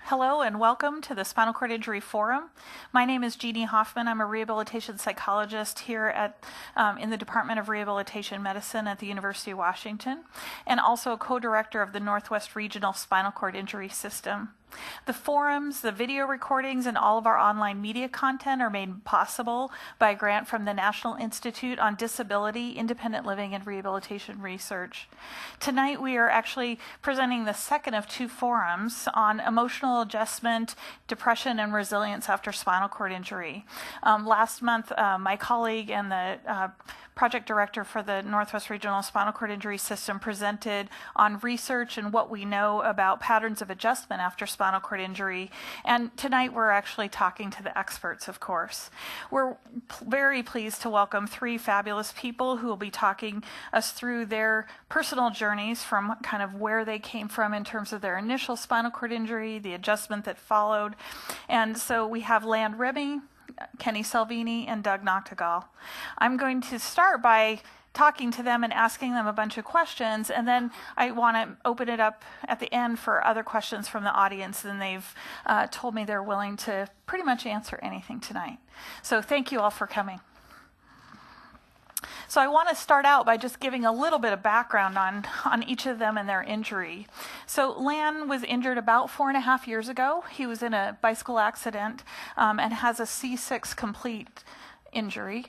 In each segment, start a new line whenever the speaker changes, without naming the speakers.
Hello and welcome to the Spinal Cord Injury Forum. My name is Jeannie Hoffman. I'm a rehabilitation psychologist here at in the Department of Rehabilitation Medicine at the University of Washington, and also a co-director of the Northwest Regional Spinal Cord Injury System. The forums, the video recordings, and all of our online media content are made possible by a grant from the National Institute on Disability, Independent Living, and Rehabilitation Research. Tonight we are actually presenting the second of two forums on emotional adjustment, depression, and resilience after spinal cord injury. Last month, my colleague and the project director for the Northwest Regional Spinal Cord Injury System presented on research and what we know about patterns of adjustment after spinal cord injury. And tonight we're actually talking to the experts, of course. We're very pleased to welcome three fabulous people who will be talking us through their personal journeys from kind of where they came from in terms of their initial spinal cord injury, the adjustment that followed. And so we have Land Remy, Kenny Salvini, and Doug Noctegal. I'm going to start by talking to them and asking them a bunch of questions, and then I want to open it up at the end for other questions from the audience, and they've told me they're willing to pretty much answer anything tonight. So thank you all for coming. So I want to start out by just giving a little bit of background on each of them and their injury. So Lan was injured about 4.5 years ago. He was in a bicycle accident and has a C6 complete injury.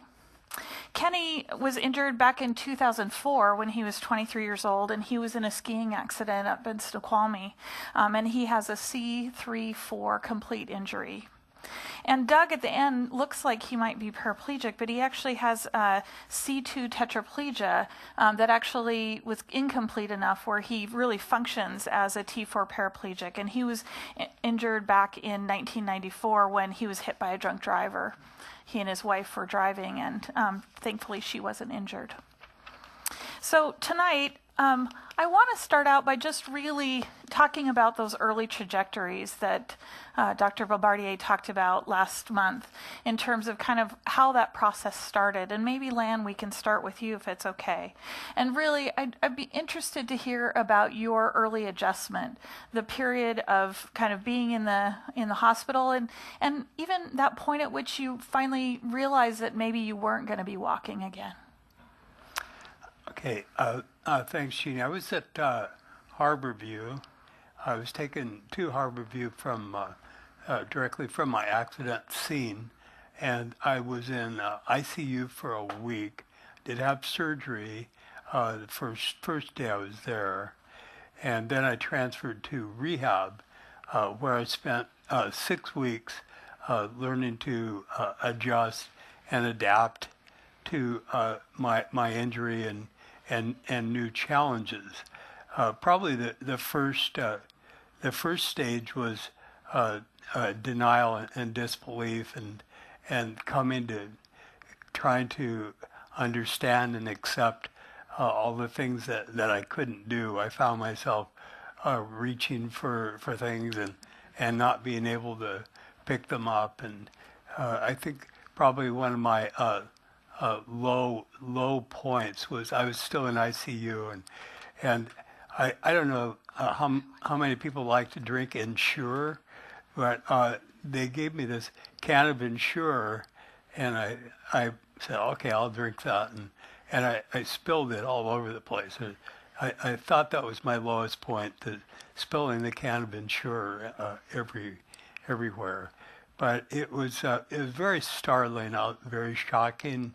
Kenny was injured back in 2004 when he was 23 years old, and he was in a skiing accident up in Snoqualmie, and he has a C3-4 complete injury. And Doug at the end looks like he might be paraplegic, but he actually has a C2 tetraplegia that actually was incomplete enough where he really functions as a T4 paraplegic. And he was injured back in 1994 when he was hit by a drunk driver. He and his wife were driving, and thankfully she wasn't injured. So tonight, I want to start out by just really talking about those early trajectories that Dr. Bombardier talked about last month in terms of kind of how that process started. And maybe, Lan, we can start with you if it's okay. And really, I'd be interested to hear about your early adjustment, the period of kind of being in the hospital, and even that point at which you finally realized that maybe you weren't going to be walking again.
Okay, thanks, Jeannie. I was at Harborview. I was taken to Harborview from directly from my accident scene, and I was in ICU for a week. Did have surgery the first day I was there, and then I transferred to rehab, where I spent 6 weeks learning to adjust and adapt to my injury and new challenges. Probably the first stage was denial and disbelief, and coming to trying to understand and accept all the things that I couldn't do. I found myself reaching for things and not being able to pick them up, and I think probably one of my low points was I was still in ICU, and I don't know how many people like to drink Ensure, but they gave me this can of Ensure, and I said, okay, I'll drink that, and I spilled it all over the place. I thought that was my lowest point, spilling the can of Ensure everywhere. But it was very startling, very shocking.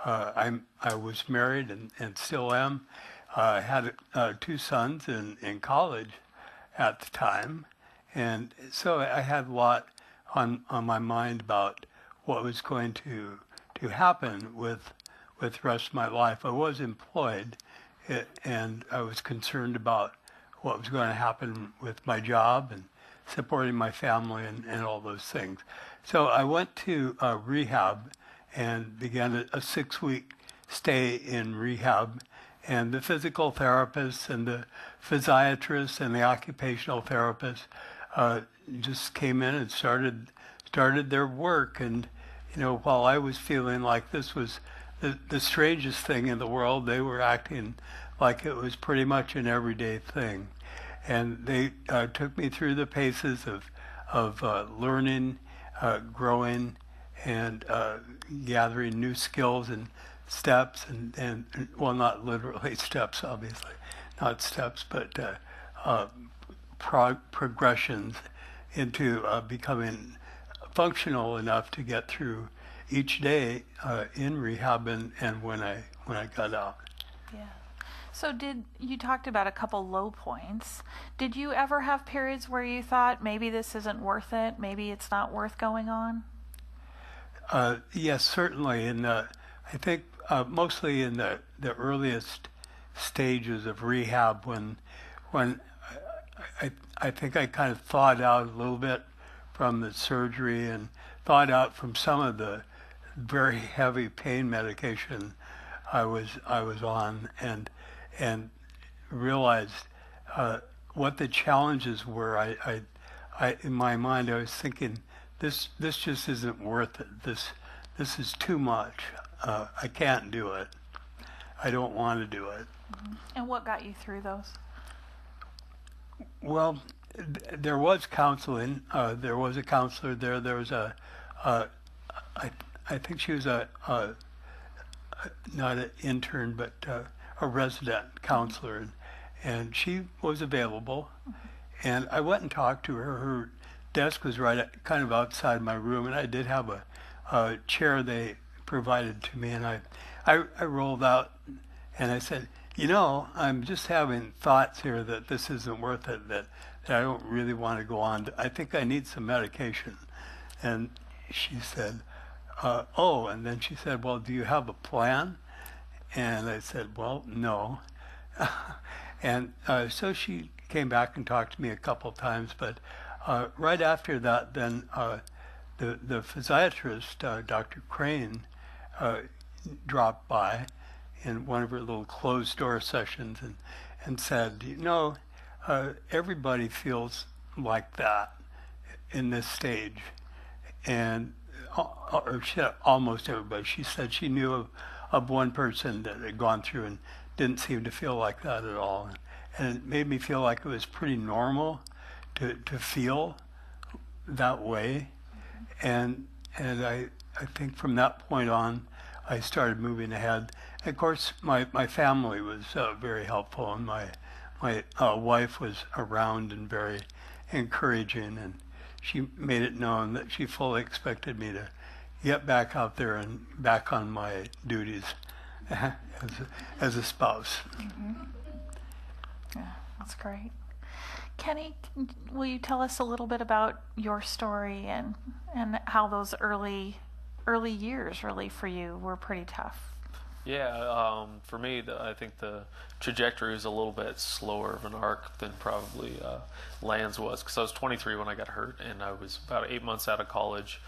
I was married and still am. I had 2 sons in college at the time, and so I had a lot on my mind about what was going to happen with the rest of my life. I was employed, and I was concerned about what was going to happen with my job and supporting my family and all those things. So I went to rehab and began a 6-week stay in rehab. And the physical therapists and the physiatrists and the occupational therapists just came in and started their work. And while I was feeling like this was the strangest thing in the world, they were acting like it was pretty much an everyday thing. And they took me through the paces learning, growing, and gathering new skills and steps, and well, not literally steps, obviously, not steps, but progressions into becoming functional enough to get through each day in rehab and when I got out.
Yeah. So you talked about a couple low points. Did you ever have periods where you thought maybe this isn't worth it, maybe it's not worth going on?
Yes, certainly. And I think mostly in the earliest stages of rehab when I think I kind of thawed out a little bit from the surgery and thawed out from some of the very heavy pain medication I was on, and realized what the challenges were. I in my mind I was thinking this just isn't worth it. This is too much. I can't do it. I don't want to do it.
Mm-hmm. And what got you through those?
Well, there was counseling. There was a counselor there. There was I think she was not an intern, but a resident counselor, and she was available. And I went and talked to her. Her desk was kind of outside my room, and I did have a chair they provided to me, and I rolled out, and I said, I'm just having thoughts here that this isn't worth it, that I don't really want to go on. I think I need some medication. And she said, oh, and then she said, well, do you have a plan? And I said, well, no. And so she came back and talked to me a couple of times, but right after that, then the physiatrist, Dr. Crane, dropped by in one of her little closed-door sessions and said, everybody feels like that in this stage. And or she said almost everybody. She said she knew of one person that had gone through and didn't seem to feel like that at all. And it made me feel like it was pretty normal to feel that way. And I think from that point on, I started moving ahead. And of course, my family was very helpful, and my wife was around and very encouraging, and she made it known that she fully expected me to get back out there and back on my duties as a spouse.
Mm-hmm. Yeah, that's great. Kenny, will you tell us a little bit about your story and how those early years really for you were pretty tough?
Yeah, for me, I think the trajectory was a little bit slower of an arc than probably Land's was, because I was 23 when I got hurt, and I was about 8 months out of college.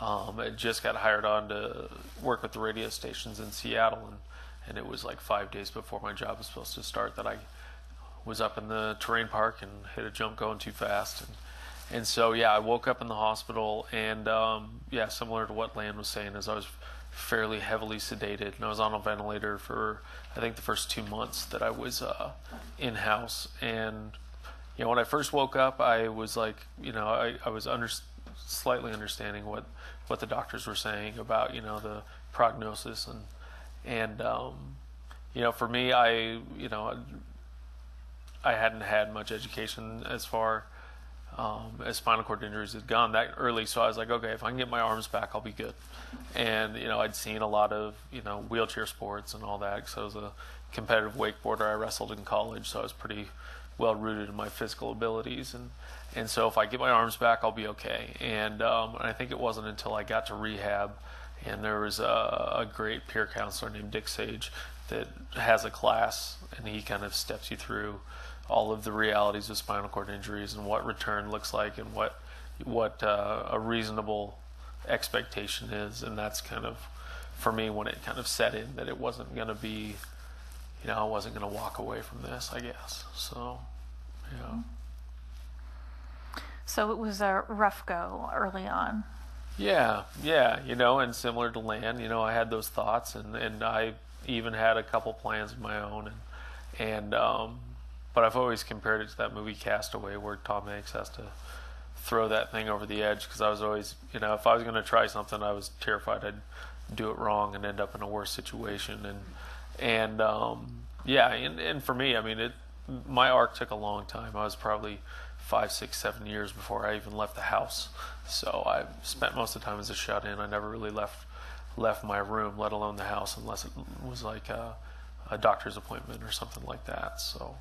I just got hired on to work with the radio stations in Seattle, and it was like 5 days before my job was supposed to start that I was up in the terrain park and hit a jump going too fast. And so, yeah, I woke up in the hospital, and similar to what Land was saying, is I was fairly heavily sedated, and I was on a ventilator for, I think, the first 2 months that I was in-house. And, when I first woke up, I was like, I was slightly understanding what the doctors were saying about, the prognosis. And for me, I hadn't had much education as far as spinal cord injuries had gone that early, so I was like, okay, if I can get my arms back, I'll be good. And I'd seen a lot of wheelchair sports and all that, because I was a competitive wakeboarder. I wrestled in college, so I was pretty well rooted in my physical abilities, and so if I get my arms back, I'll be okay. And I think it wasn't until I got to rehab, and there was a great peer counselor named Dick Sage that has a class, and he kind of steps you through all of the realities of spinal cord injuries and what return looks like and what a reasonable expectation is. And that's kind of, for me, when it kind of set in that it wasn't going to be, I wasn't going to walk away from this, I guess. So, yeah.
So it was a rough go early on.
Yeah, and similar to Land, I had those thoughts, and I even had a couple plans of my own, but I've always compared it to that movie Castaway, where Tom Hanks has to throw that thing over the edge, because I was always, if I was going to try something, I was terrified I'd do it wrong and end up in a worse situation. And for me, I mean, my arc took a long time. I was probably 5, 6, 7 years before I even left the house. So I spent most of the time as a shut-in. I never really left my room, let alone the house, unless it was like a doctor's appointment or something like that. So.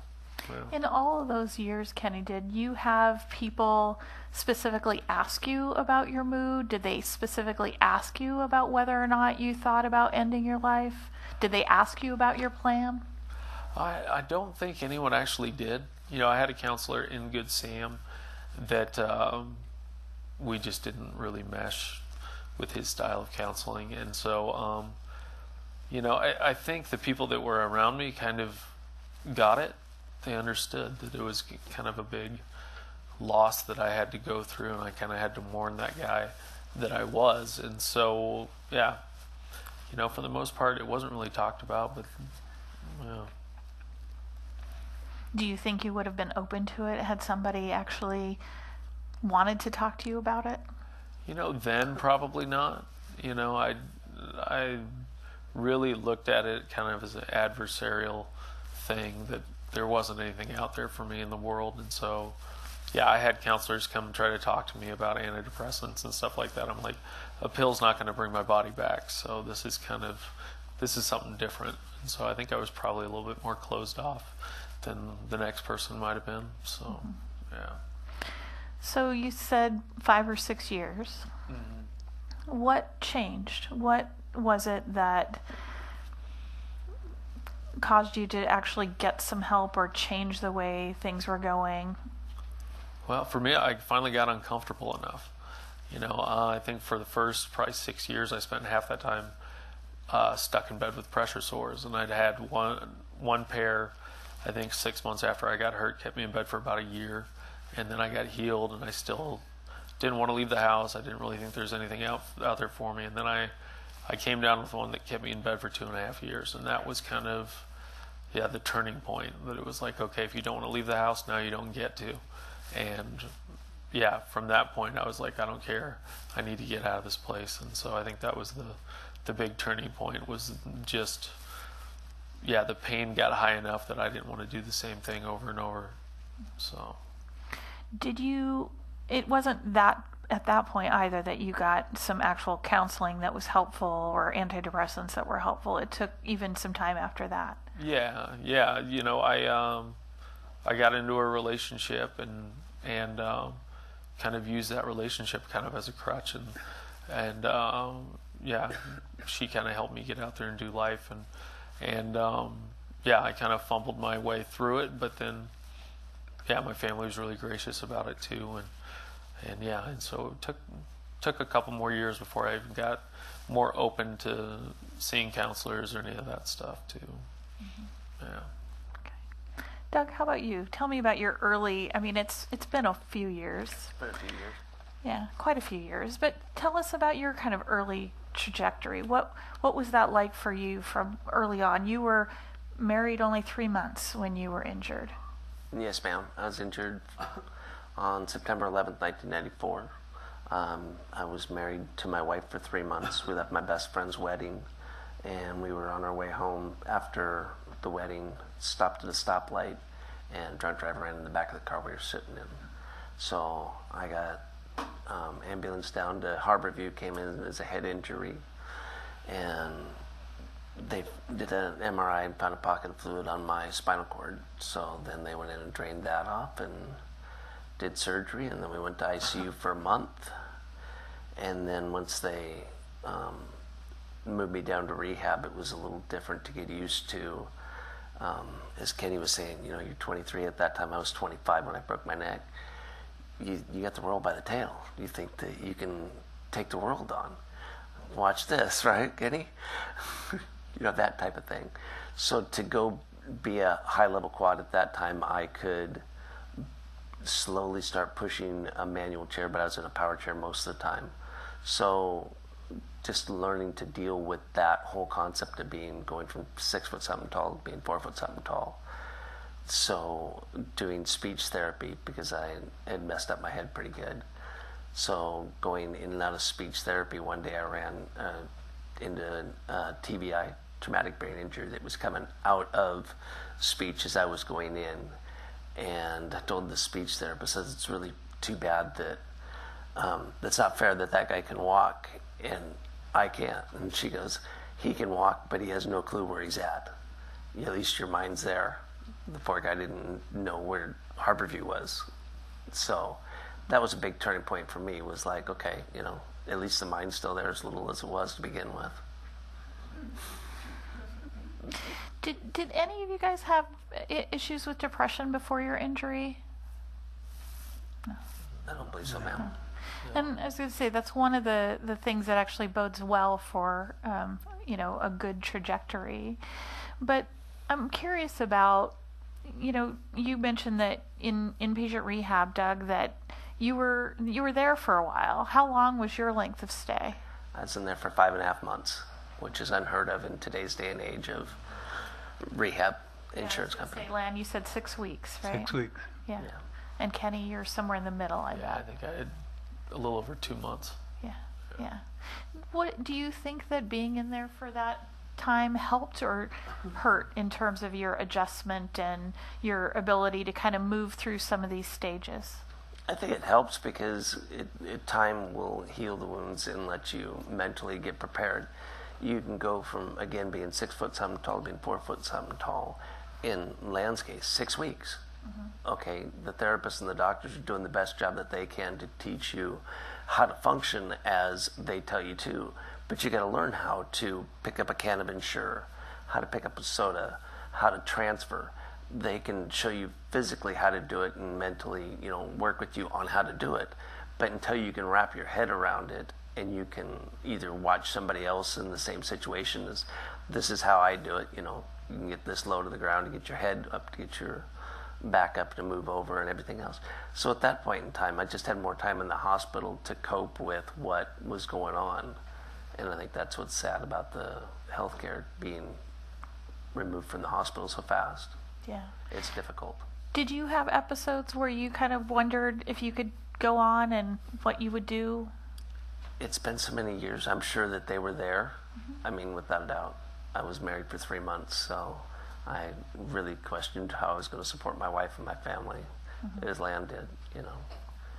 Yeah.
In all of those years, Kenny, did you have people specifically ask you about your mood? Did they specifically ask you about whether or not you thought about ending your life? Did they ask you about your plan?
I don't think anyone actually did. I had a counselor in Good Sam that we just didn't really mesh with his style of counseling. And so, I think the people that were around me kind of got it. They understood that it was kind of a big loss that I had to go through, and I kind of had to mourn that guy that I was. And so, for the most part, it wasn't really talked about, but,
Do you think you would have been open to it had somebody actually wanted to talk to you about it?
Then probably not. I really looked at it kind of as an adversarial thing, that there wasn't anything out there for me in the world. And so, I had counselors come and try to talk to me about antidepressants and stuff like that. I'm like, a pill's not going to bring my body back. So this is something different. And so I think I was probably a little bit more closed off than the next person might have been. So,
So you said 5 or 6 years. Mm-hmm. What changed? What was it that caused you to actually get some help or change the way things were going?
Well, for me, I finally got uncomfortable enough. I think for the first probably 6 years, I spent half that time stuck in bed with pressure sores, and I'd had one pair, I think 6 months after I got hurt, kept me in bed for about a year, and then I got healed, and I still didn't want to leave the house. I didn't really think there was anything out there for me, and then I came down with one that kept me in bed for 2.5 years, and that was kind of the turning point. That it was like, okay, if you don't want to leave the house, now you don't get to. And from that point, I was like, I don't care. I need to get out of this place. And so I think that was the big turning point, was just, the pain got high enough that I didn't want to do the same thing over and over. So.
It wasn't that at that point either that you got some actual counseling that was helpful or antidepressants that were helpful. It took even some time after that.
Yeah. I got into a relationship and kind of used that relationship kind of as a crutch, and she kind of helped me get out there and do life, and I kind of fumbled my way through it, but then my family was really gracious about it too, and so it took a couple more years before I even got more open to seeing counselors or any of that stuff too. Mm-hmm. Yeah.
Okay. Doug, how about you? Tell me about your early, it's been a few years.
It's been a few years.
Yeah, quite a few years. But tell us about your kind of early trajectory. What was that like for you from early on? You were married only 3 months when you were injured.
Yes, ma'am. I was injured on September 11th, 1994. I was married to my wife for 3 months. We left my best friend's wedding, and we were on our way home after the wedding, stopped at a stoplight, and a drunk driver ran in the back of the car we were sitting in. So I got ambulance down to Harborview, came in as a head injury, and they did an MRI and found a pocket of fluid on my spinal cord. So then they went in and drained that off and did surgery, and then we went to ICU for a month. And then once they moved me down to rehab, it was a little different to get used to. As Kenny was saying, you're 23 at that time. I was 25 when I broke my neck. You got the world by the tail. You think that you can take the world on. Watch this, right, Kenny? That type of thing. So to go be a high-level quad at that time, I could slowly start pushing a manual chair, but I was in a power chair most of the time. So just learning to deal with that whole concept of going from 6 foot something tall to being 4 foot something tall. So doing speech therapy, because I had messed up my head pretty good. So going in and out of speech therapy, one day I ran into TBI, traumatic brain injury, that was coming out of speech as I was going in. And I told the speech therapist, says, it's really too bad that that's not fair that that guy can walk and I can't. And she goes, he can walk, but he has no clue where he's at. At least your mind's there. The poor guy didn't know where Harborview was. So that was a big turning point for me, was like, okay, at least the mind's still there, as little as it was to begin with.
Did any of you guys have issues with depression before your injury? No.
I don't believe so, ma'am.
And I was going to say, that's one of the things that actually bodes well for, a good trajectory. But I'm curious about, you mentioned that in inpatient rehab, Doug, that you were there for a while. How long was your length of stay?
I was in there for 5.5 months, which is unheard of in today's day and age of rehab insurance company.
Say, Lan, you said 6 weeks, right?
6 weeks.
Yeah. And Kenny, you're somewhere in the middle, I bet.
I think I had a little over 2 months.
Yeah. What do you think that being in there for that time helped or hurt in terms of your adjustment and your ability to kind of move through some of these stages?
I think it helps because time will heal the wounds and let you mentally get prepared. You can go from, again, being 6 foot something tall to being 4 foot something tall in Lan's case, 6 weeks. Okay, the therapists and the doctors are doing the best job that they can to teach you how to function as they tell you to. But you got to learn how to pick up a can of Ensure, how to pick up a soda, how to transfer. They can show you physically how to do it and mentally, work with you on how to do it. But until you can wrap your head around it and you can either watch somebody else in the same situation as, this is how I do it, you can get this low to the ground to get your head up, to get your back up to move over and everything else. So at that point in time, I just had more time in the hospital to cope with what was going on. And I think that's what's sad about the healthcare being removed from the hospital so fast.
Yeah.
It's difficult.
Did you have episodes where you kind of wondered if you could go on and what you would do?
It's been so many years. I'm sure that they were there. I mean, without a doubt. I was married for 3 months, so I really questioned how I was going to support my wife and my family, as Lan did,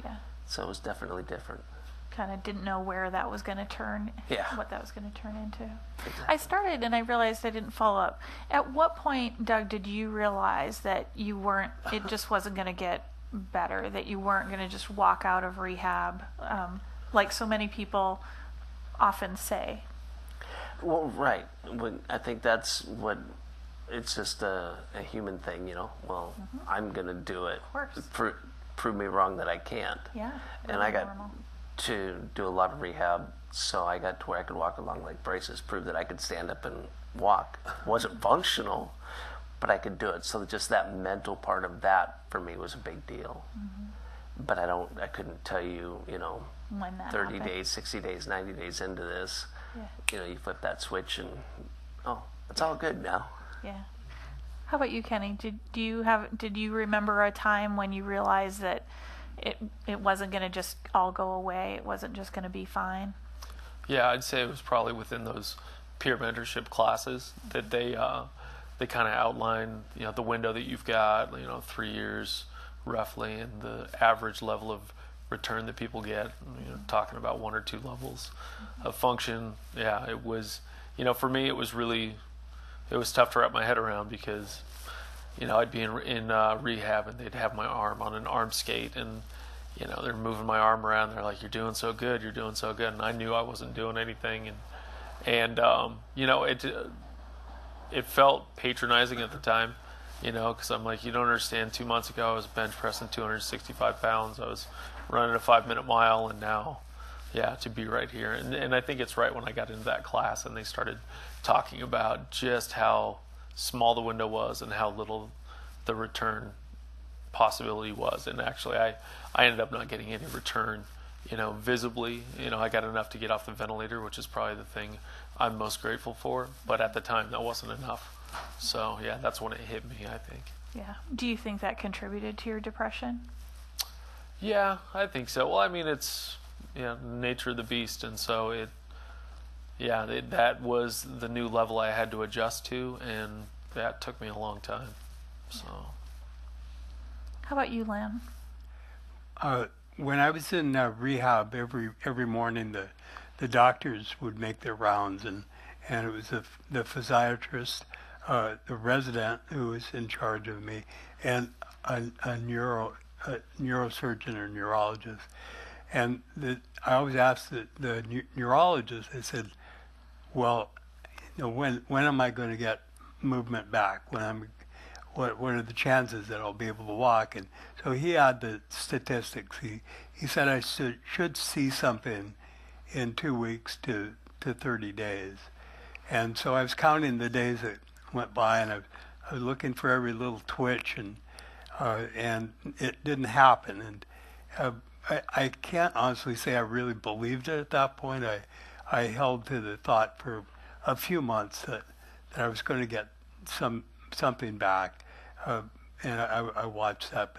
Yeah.
So it was definitely different.
Kind of didn't know where that was going to turn, what that was going to turn into.
Exactly.
I started and I realized I didn't follow up. At what point, Doug, did you realize that it just wasn't going to get better, that you weren't going to just walk out of rehab, like so many people often say?
Well, right. I think that's what, it's just a human thing, Well, I'm going to do it.
Of course.
Prove me wrong that I can't.
Yeah.
And I got
normal.
to do a lot of rehab, so I got to where I could walk along like braces, prove that I could stand up and walk. Wasn't functional, but I could do it. So just that mental part of that for me was a big deal. But I couldn't tell you,
When that
30
happened.
days, 60 days, 90 days into this,
Yeah.
you flip that switch and, it's all good now.
Yeah. How about you, Kenny? Did you remember a time when you realized that it wasn't going to just all go away? It wasn't just going to be fine?
Yeah, I'd say it was probably within those peer mentorship classes that they kind of outline, the window that you've got, 3 years roughly, and the average level of return that people get, talking about 1 or 2 levels of function. Yeah, it was, for me, it was tough to wrap my head around because, I'd be in rehab and they'd have my arm on an arm skate and, they're moving my arm around. They're like, you're doing so good. And I knew I wasn't doing anything. And it felt patronizing at the time, because I'm like, you don't understand. 2 months ago, I was bench pressing 265 pounds. I was running a 5-minute mile, and now, to be right here. And I think it's right when I got into that class and they started talking about just how small the window was and how little the return possibility was. And actually, I ended up not getting any return, visibly. I got enough to get off the ventilator, which is probably the thing I'm most grateful for. But at the time, that wasn't enough. So, that's when it hit me, I think.
Yeah. Do you think that contributed to your depression?
Yeah, I think so. Well, I mean, it's nature of the beast. And so that was the new level I had to adjust to, and that took me a long time. So,
how about you, Lan?
When I was in rehab, every morning the doctors would make their rounds, and it was the physiatrist, the resident who was in charge of me, and a neurosurgeon or neurologist. And I always asked the neurologist, I said, well, when am I going to get movement back? What are the chances that I'll be able to walk? And so he had the statistics. He said I should see something in 2 weeks to 30 days. And so I was counting the days that went by, and I was looking for every little twitch, and it didn't happen. And I can't honestly say I really believed it at that point. I held to the thought for a few months that I was going to get something back, and I watched that.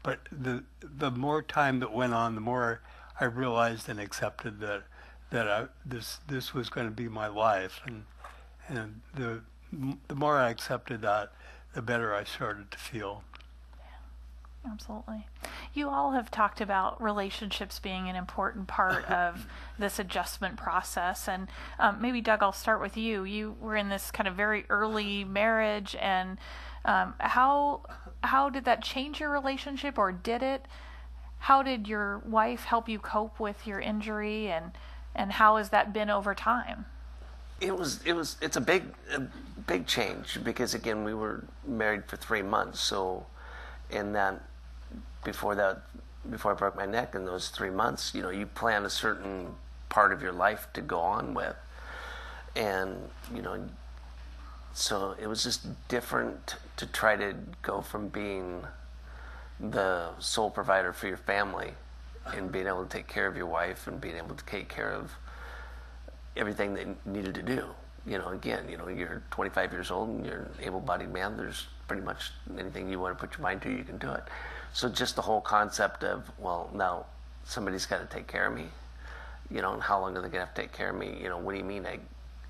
But the more time that went on, the more I realized and accepted that this was going to be my life, and the more I accepted that, the better I started to feel.
Absolutely. You all have talked about relationships being an important part of this adjustment process. And maybe, Doug, I'll start with you. You were in this kind of very early marriage, and how did that change your relationship, or did it? How did your wife help you cope with your injury, and how has that been over time?
It's a big change, because again, we were married for 3 months. So in that, before I broke my neck, in those 3 months, you plan a certain part of your life to go on with, and so it was just different to try to go from being the sole provider for your family and being able to take care of your wife and being able to take care of everything they needed to do. Again, you're 25 years old and you're an able-bodied man. There's pretty much anything you want to put your mind to, you can do it. So just the whole concept of, well, now somebody's got to take care of me, and how long are they going to have to take care of me? What do you mean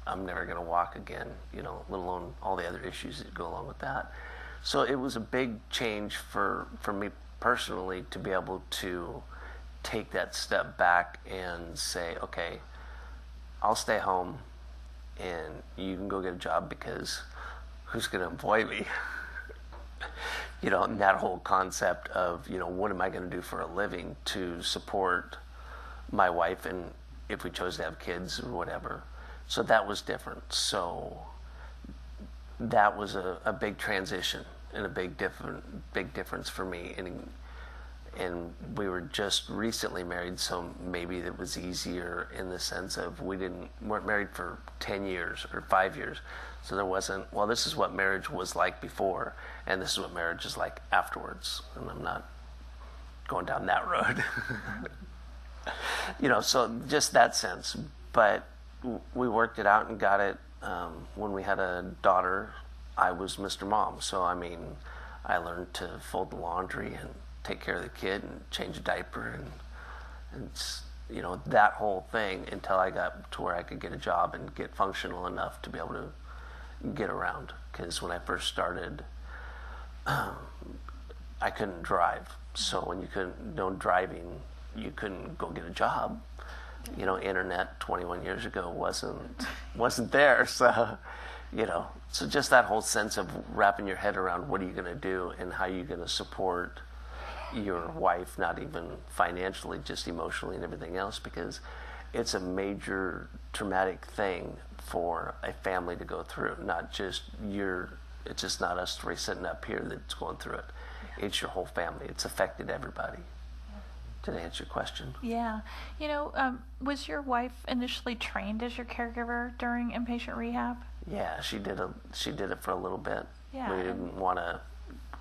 I'm never going to walk again, let alone all the other issues that go along with that. So it was a big change for me personally to be able to take that step back and say, okay, I'll stay home and you can go get a job, because who's going to employ me? And that whole concept of, what am I going to do for a living to support my wife, and if we chose to have kids or whatever. So that was different. So that was a big transition and a big difference for me. And we were just recently married, so maybe it was easier in the sense of weren't married for 10 years or 5 years. So there wasn't, well, this is what marriage was like before, and this is what marriage is like afterwards. And I'm not going down that road. So just that sense. But we worked it out and got it. When we had a daughter, I was Mr. Mom. So, I learned to fold the laundry and take care of the kid and change a diaper and that whole thing, until I got to where I could get a job and get functional enough to be able to get around. Because when I first started, I couldn't drive. So when driving, you couldn't go get a job. Internet 21 years ago wasn't there. So, so just that whole sense of wrapping your head around what are you going to do and how you're going to support your wife, not even financially, just emotionally and everything else, because it's a major traumatic thing for a family to go through. It's just not us three sitting up here that's going through it. It's your whole family. It's affected everybody. Did I answer your question?
Yeah. Was your wife initially trained as your caregiver during inpatient rehab?
Yeah, she did it for a little bit.
Yeah.
We didn't want a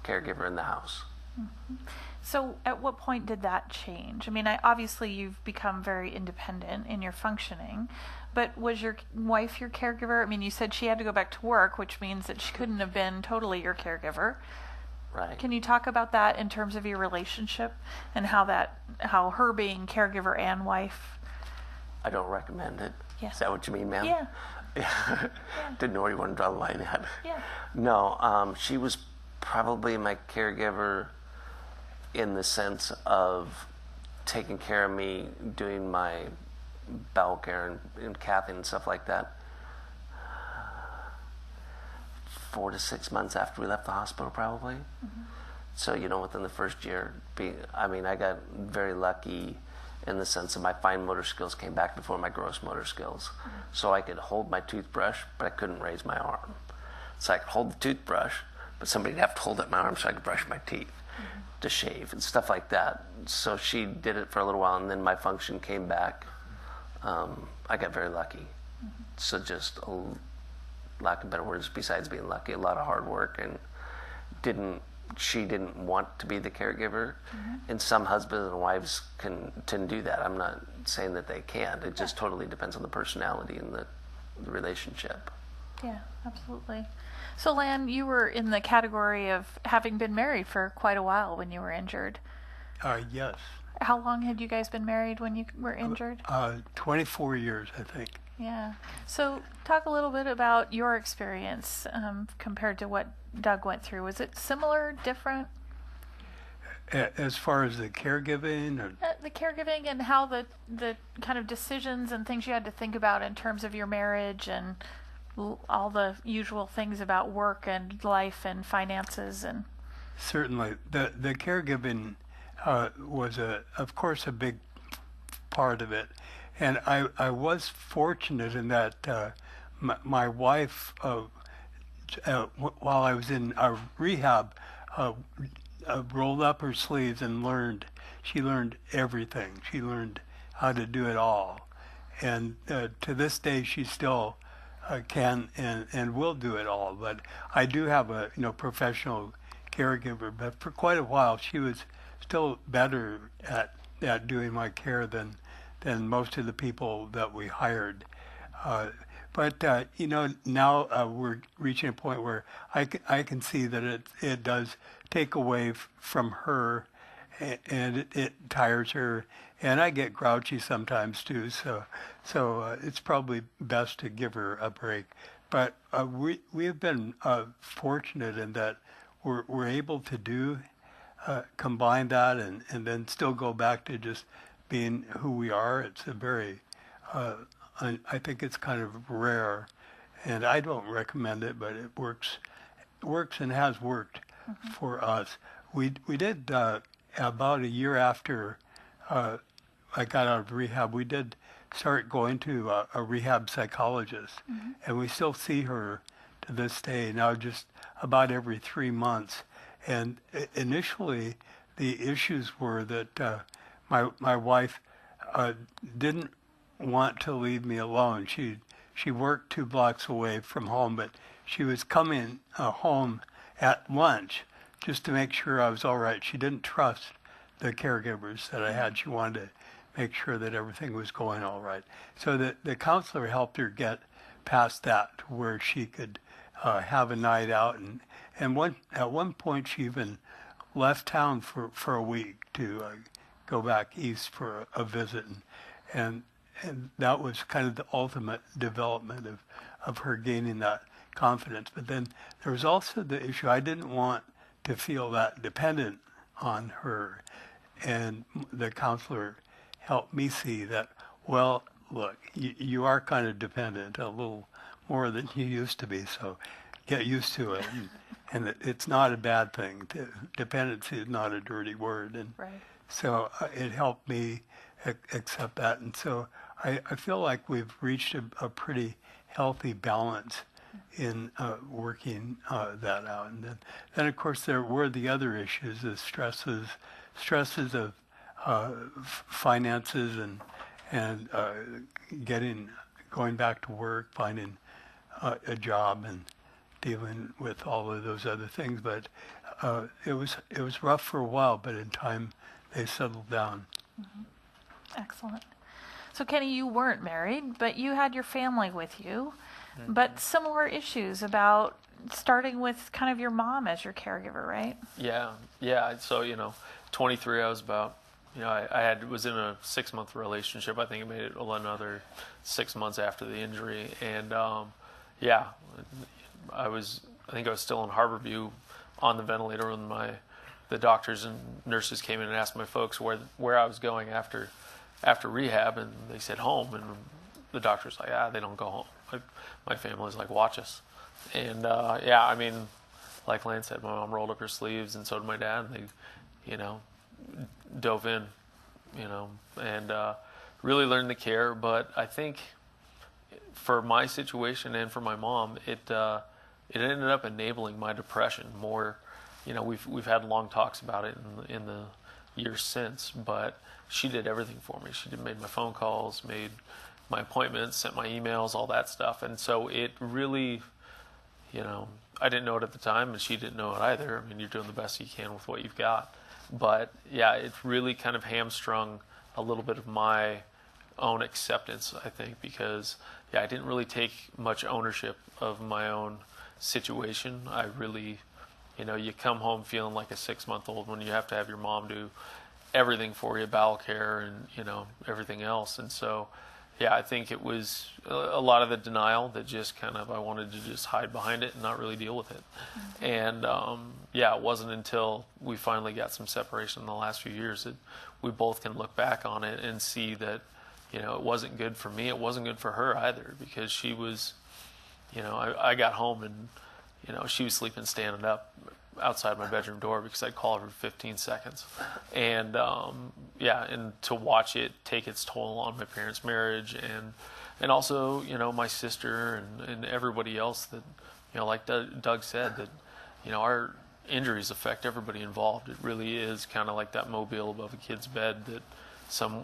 caregiver in the house.
Mm-hmm. So at what point did that change? Obviously you've become very independent in your functioning, but was your wife your caregiver? You said she had to go back to work, which means that she couldn't have been totally your caregiver.
Right.
Can you talk about that in terms of your relationship and how her being caregiver and wife?
I don't recommend it.
Yeah.
Is that what you mean, ma'am?
Yeah.
Yeah. Didn't know where you wanted to draw the line at.
Yeah.
No, she was probably my caregiver in the sense of taking care of me, doing my bowel care and cathing and stuff like that. 4 to 6 months after we left the hospital, probably. Mm-hmm. So, within the first year, I got very lucky in the sense that my fine motor skills came back before my gross motor skills. Mm-hmm. So I could hold my toothbrush, but I couldn't raise my arm. So I could hold the toothbrush, but somebody'd have to hold up my arm so I could brush my teeth to shave and stuff like that. So she did it for a little while, and then my function came back. I got very lucky. Mm-hmm. So just lack of better words, besides being lucky, a lot of hard work, and she didn't want to be the caregiver. Mm-hmm. And some husbands and wives can do that. I'm not saying that they can't. It just totally depends on the personality and the relationship.
Yeah, absolutely. So, Lan, you were in the category of having been married for quite a while when you were injured.
Yes.
How long had you guys been married when you were injured?
24 years, I think.
Yeah. So talk a little bit about your experience compared to what Doug went through. Was it similar, different?
As far as the caregiving? Or?
The caregiving and how the kind of decisions and things you had to think about in terms of your marriage and all the usual things about work and life and finances. And
certainly. The caregiving was, of course, a big part of it. And I was fortunate in that my wife, while I was in rehab, rolled up her sleeves and learned. She learned everything. She learned how to do it all. And to this day, she still can and will do it all. But I do have a professional caregiver. But for quite a while, she was still better at doing my care than most of the people that we hired. But now we're reaching a point where I can see that it does take away from her, and it tires her, and I get grouchy sometimes too. So it's probably best to give her a break. But we have been fortunate in that we're able to combine that and then still go back to just being who we are. It's a very, I think it's kind of rare, and I don't recommend it, but it works and has worked for us. We did about a year after I got out of rehab, we did start going to a rehab psychologist, and we still see her to this day now, just about every 3 months. And initially, the issues were that my wife didn't want to leave me alone. She worked 2 blocks away from home, but she was coming home at lunch just to make sure I was all right. She didn't trust the caregivers that I had. She wanted to make sure that everything was going all right. So the counselor helped her get past that to where she could have a night out. And at one point she even left town for a week to go back east for a visit. And that was kind of the ultimate development of her gaining that confidence. But then there was also the issue, I didn't want to feel that dependent on her. And the counselor helped me see that, well, look, you are kind of dependent, a little more than you used to be, so get used to it. And it's not a bad thing. Dependency is not a dirty word. And
right.
So it helped me accept that. And so I feel like we've reached a pretty healthy balance in working that out. And then of course there were the other issues, the stresses of finances and going back to work, finding a job, and dealing with all of those other things. But it was rough for a while, but in time they settled down.
Mm-hmm. Excellent. So Kenny, you weren't married, but you had your family with you. but similar issues about starting with kind of your mom as your caregiver, right?
Yeah. So 23. I was about, I was in a 6-month relationship. I think I made it another 6 months after the injury, and I think I was still in Harborview on the ventilator when the doctors and nurses came in and asked my folks where I was going after rehab, and they said home, and the doctor's like, they don't go home. My family's like, watch us. And like Lance said, my mom rolled up her sleeves, and so did my dad, and they dove in, and really learned to care. But I think for my situation and for my mom, it ended up enabling my depression more. We've had long talks about it in the years since, but she did everything for me. She made my phone calls, made my appointments, sent my emails, all that stuff. And so it really, I didn't know it at the time, and she didn't know it either. I mean, you're doing the best you can with what you've got. But yeah, it really kind of hamstrung a little bit of my own acceptance, I think, because I didn't really take much ownership of my own situation. I really, you come home feeling like a 6-month-old when you have to have your mom do everything for you, bowel care and, everything else. And so, I think it was a lot of the denial that just kind of, I wanted to just hide behind it and not really deal with it. Mm-hmm. And, it wasn't until we finally got some separation in the last few years that we both can look back on it and see that, it wasn't good for me. It wasn't good for her either, because she was, I got home and, she was sleeping standing up outside my bedroom door because I'd call her for 15 seconds. And, and to watch it take its toll on my parents' marriage and also, my sister and everybody else that, like Doug said, that, our injuries affect everybody involved. It really is kind of like that mobile above a kid's bed that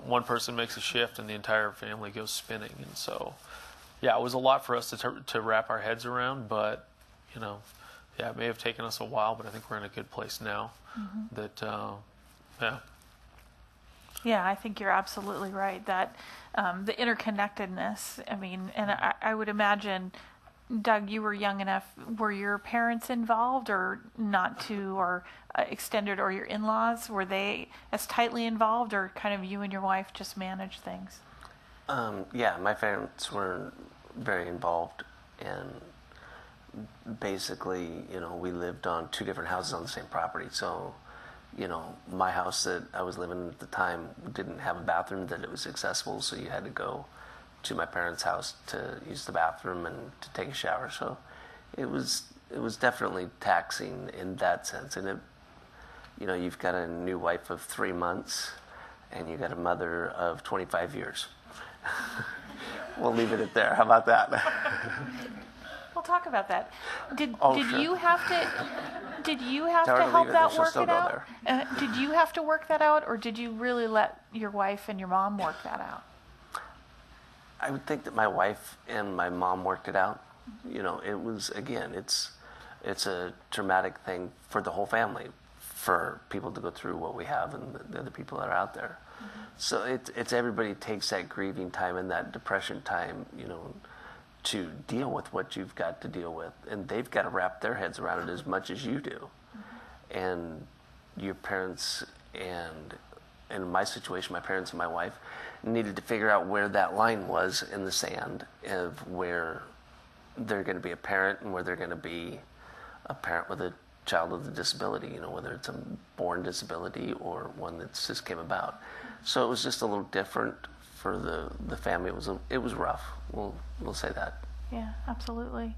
one person makes a shift and the entire family goes spinning. And so, it was a lot for us to wrap our heads around, but, it may have taken us a while, but I think we're in a good place now. Mm-hmm.
Yeah, I think you're absolutely right that the interconnectedness, and I would imagine, Doug, you were young enough, were your parents involved or not to, or extended, or your in-laws, were they as tightly involved, or kind of you and your wife just managed things?
My parents were very involved, and basically, we lived on 2 different houses on the same property. So, my house that I was living in at the time didn't have a bathroom that it was accessible, so you had to go to my parents' house to use the bathroom and to take a shower. So it was definitely taxing in that sense. And you've got a new wife of 3 months, and you got a mother of 25 years. We'll leave it at there. How about that?
We'll talk about that. Did
sure.
you have to help that work it out? Did you have to work that out, or did you really let your wife and your mom work that out?
I would think that my wife and my mom worked it out. It was, again, it's a traumatic thing for the whole family, for people to go through what we have and the other people that are out there. Mm-hmm. So it's everybody takes that grieving time and that depression time, to deal with what you've got to deal with, and they've got to wrap their heads around it as much as you do. Mm-hmm. And your parents, and in my situation, my parents and my wife needed to figure out where that line was in the sand of where they're going to be a parent and where they're going to be a parent with a child with a disability, whether it's a born disability or one that's just came about. So it was just a little different for the family. It was rough. We'll say that.
Yeah, absolutely.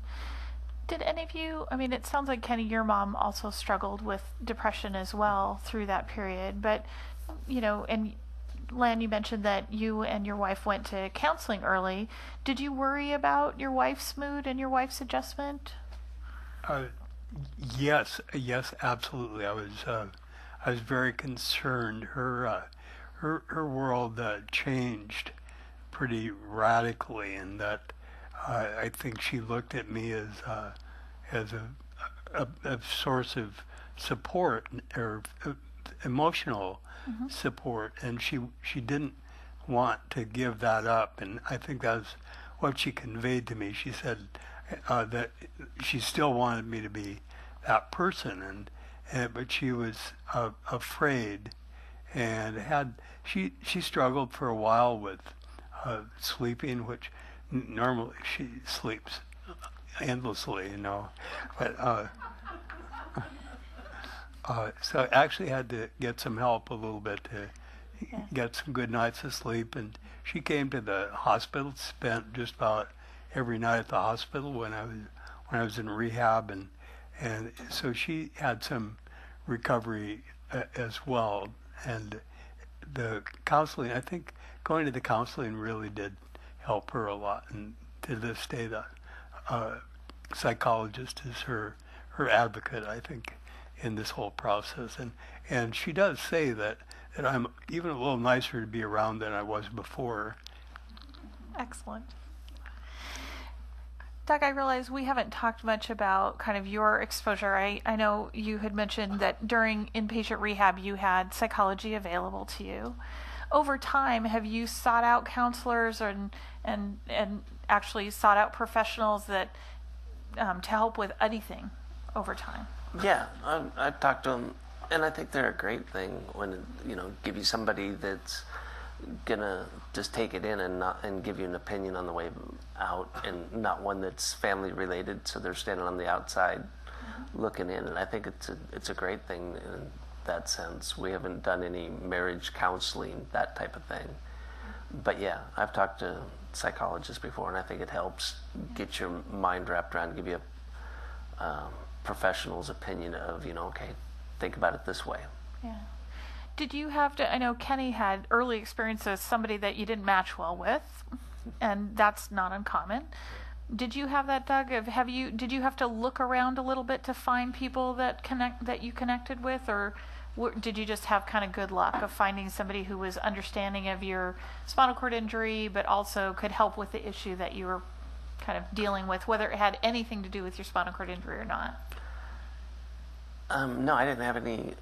Did any of you, it sounds like, Kenny, your mom also struggled with depression as well through that period, but, and Lan, you mentioned that you and your wife went to counseling early. Did you worry about your wife's mood and your wife's adjustment?
Yes, absolutely. I was very concerned. Her world changed pretty radically, and that I think she looked at me as a source of support, or emotional mm-hmm. support, and she didn't want to give that up, and I think that's what she conveyed to me. She said that she still wanted me to be that person, but she was afraid, and she struggled for a while with sleeping, which normally she sleeps endlessly, but so I actually had to get some help a little bit to get some good nights of sleep. And she came to the hospital, spent just about every night at the hospital when I was in rehab, and so she had some recovery as well. And the counseling, I think going to the counseling really did help her a lot. And to this day, the psychologist is her advocate, I think, in this whole process. And she does say that I'm even a little nicer to be around than I was before.
Excellent. Doug, I realize we haven't talked much about kind of your exposure. I know you had mentioned that during inpatient rehab you had psychology available to you. Over time, have you sought out counselors and actually sought out professionals that to help with anything over time?
Yeah, I've talked to them, and I think they're a great thing when give you somebody that's gonna just take it in and give you an opinion on the way out, and not one that's family related, so they're standing on the outside looking in. And I think it's a great thing in that sense. We haven't done any marriage counseling, that type of thing, but yeah, I've talked to psychologists before, and I think it helps get your mind wrapped around, give you a professional's opinion of, okay, think about it this way.
Yeah. Did you have to, I know Kenny had early experience as somebody that you didn't match well with, and that's not uncommon. Did you have that, Doug? Did you have to look around a little bit to find people that you connected with, or did you just have kind of good luck of finding somebody who was understanding of your spinal cord injury, but also could help with the issue that you were kind of dealing with, whether it had anything to do with your spinal cord injury or not?
No, I didn't have any.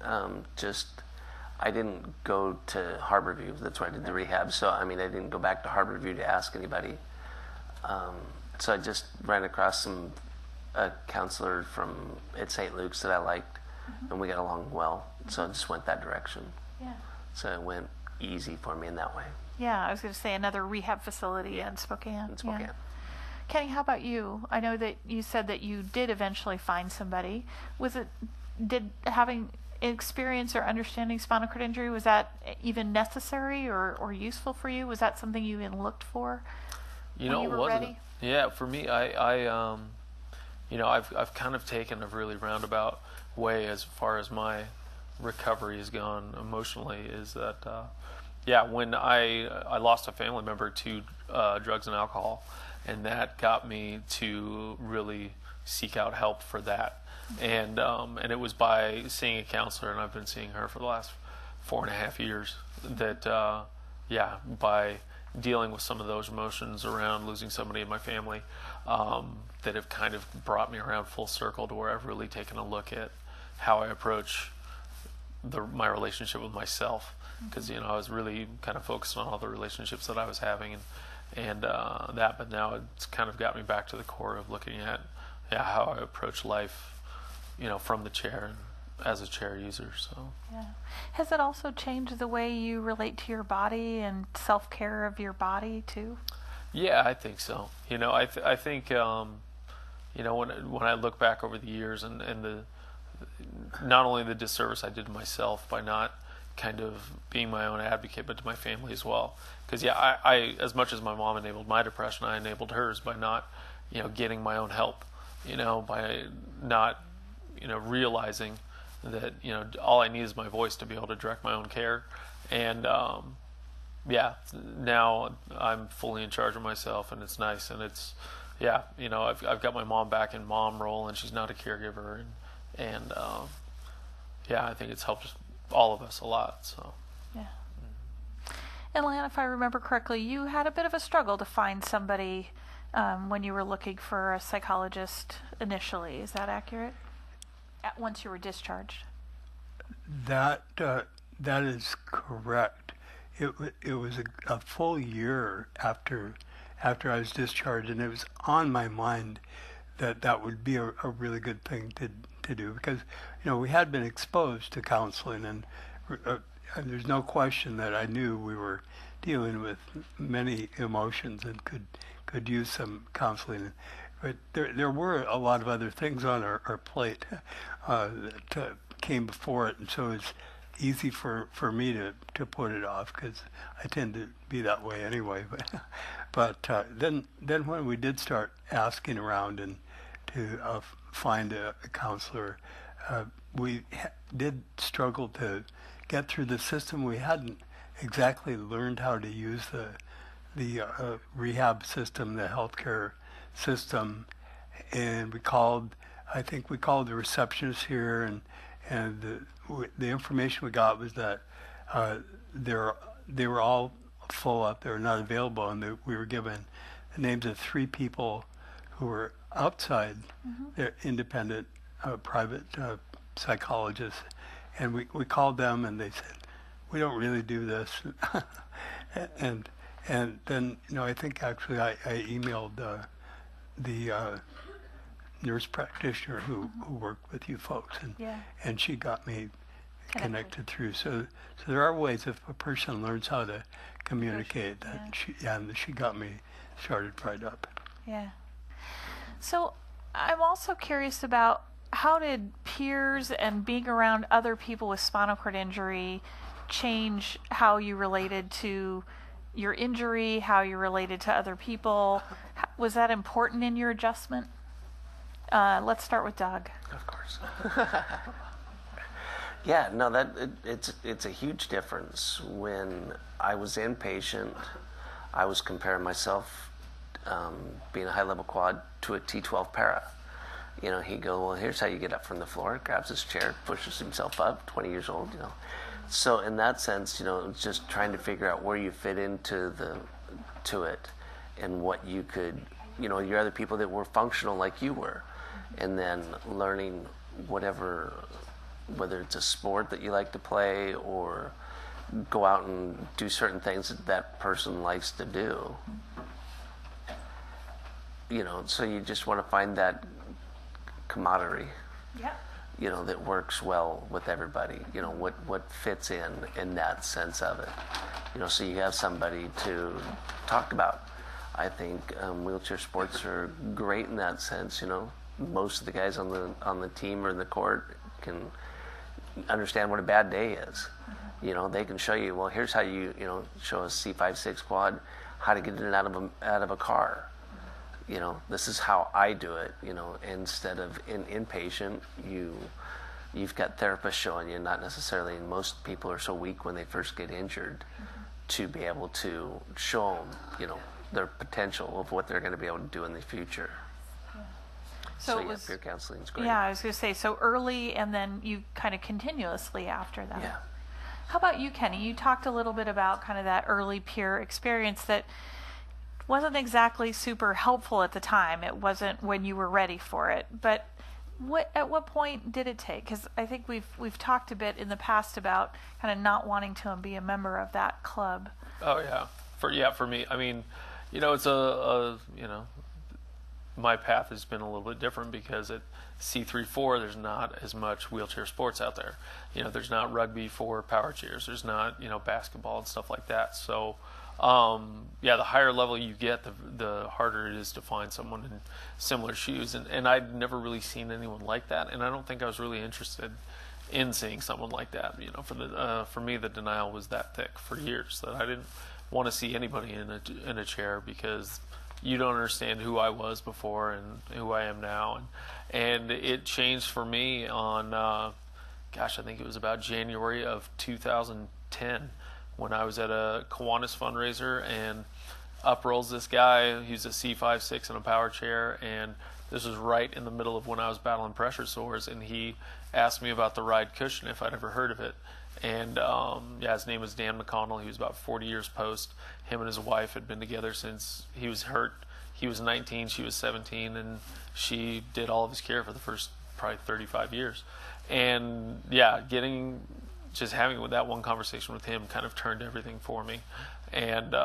I didn't go to Harborview. That's where I did the rehab. So, I didn't go back to Harborview to ask anybody. So I just ran across a counselor at St. Luke's that I liked, and we got along well. So I just went that direction.
Yeah.
So it went easy for me in that way.
Yeah, I was going to say another rehab facility in Spokane.
In Spokane.
Yeah. Kenny, how about you? I know that you said that you did eventually find somebody. Did having experience or understanding spinal cord injury, was that even necessary or useful for you? Was that something you even looked for when you were ready?
Yeah, for me, I've kind of taken a really roundabout way as far as my recovery has gone emotionally. Is that when I lost a family member to drugs and alcohol, and that got me to really seek out help for that. And it was by seeing a counselor, and I've been seeing her for the last 4.5 years, that by dealing with some of those emotions around losing somebody in my family, that have kind of brought me around full circle to where I've really taken a look at how I approach my relationship with myself, because I was really kind of focused on all the relationships that I was having and that, but now it's kind of got me back to the core of looking at how I approach life, from the chair and as a chair user. So
yeah, has it also changed the way you relate to your body and self-care of your body too? Yeah,
I think so. I think when I look back over the years and the not only the disservice I did to myself by not kind of being my own advocate, but to my family as well. Because I as much as my mom enabled my depression, I enabled hers by not getting my own help, by not realizing that all I need is my voice to be able to direct my own care. And now I'm fully in charge of myself, and it's nice. And it's I've got my mom back in mom role, and she's not a caregiver, and I think it's helped all of us a lot. So
yeah. And Lan, if I remember correctly, you had a bit of a struggle to find somebody when you were looking for a psychologist initially. Is that accurate? Once you were discharged?
That is correct. It was a full year after after I was discharged, and it was on my mind that that would be a really good thing to do, because we had been exposed to counseling, and there's no question that I knew we were dealing with many emotions and could use some counseling. But there were a lot of other things on our plate that came before it, and so it's easy for me to put it off, because I tend to be that way anyway. But then when we did start asking around and to find a counselor, we did struggle to get through the system. We hadn't exactly learned how to use the rehab system, the healthcare system, and I think we called the receptionist here, and the information we got was that they were all full up, they were not available, and we were given the names of 3 people who were outside their independent private psychologists, and we called them, and they said, we don't really do this. and then I think actually I emailed the nurse practitioner who worked with you folks, and she got me connected through. So there are ways, if a person learns how to communicate, that she got me started right up.
Yeah. So I'm also curious about, how did peers and being around other people with spinal cord injury change how you related to your injury, how you related to other people? Was that important in your adjustment? Let's start with Doug.
Of course. Yeah, no, it's a huge difference. When I was inpatient, I was comparing myself, being a high-level quad, to a T12 para. He'd go, well, here's how you get up from the floor, grabs his chair, pushes himself up, 20 years old, So in that sense, it's just trying to figure out where you fit into it, and what you could, your other people that were functional like you were, and then learning whether it's a sport that you like to play, or go out and do certain things that person likes to do. So you just want to find that camaraderie, that works well with everybody. What fits in that sense of it. So you have somebody to talk about. I think wheelchair sports are great in that sense. Most of the guys on the team or in the court can understand what a bad day is. They can show you, well, here's how you show a C5-6 quad, how to get in and out of a car. This is how I do it. Instead of inpatient, you've got therapists showing you, not necessarily. And most people are so weak when they first get injured, to be able to show them, their potential of what they're going to be able to do in the future. So
it was,
peer counseling is great.
Yeah, I was going to say, so early, and then you kind of continuously after that.
Yeah.
How about you, Kenny? You talked a little bit about kind of that early peer experience that wasn't exactly super helpful at the time. It wasn't when you were ready for it. But at what point did it take? Because I think we've talked a bit in the past about kind of not wanting to be a member of that club.
Oh yeah, for me, I mean, it's my path has been a little bit different, because at C3-4 there's not as much wheelchair sports out there. There's not rugby for power chairs. There's not basketball and stuff like that. So the higher level you get, the harder it is to find someone in similar shoes. And I'd never really seen anyone like that, and I don't think I was really interested in seeing someone like that. For me, the denial was that thick for years, that I didn't want to see anybody in a chair, because you don't understand who I was before and who I am now. And it changed for me on, I think it was about January of 2010, when I was at a Kiwanis fundraiser, and up rolls this guy. He's a C5-6 in a power chair, and this was right in the middle of when I was battling pressure sores, and he asked me about the ride cushion, if I'd ever heard of it. And his name was Dan McConnell. He was about 40 years post. Him and his wife had been together since he was hurt. He was 19, she was 17, and she did all of his care for the first probably 35 years. And getting just having that one conversation with him kind of turned everything for me. And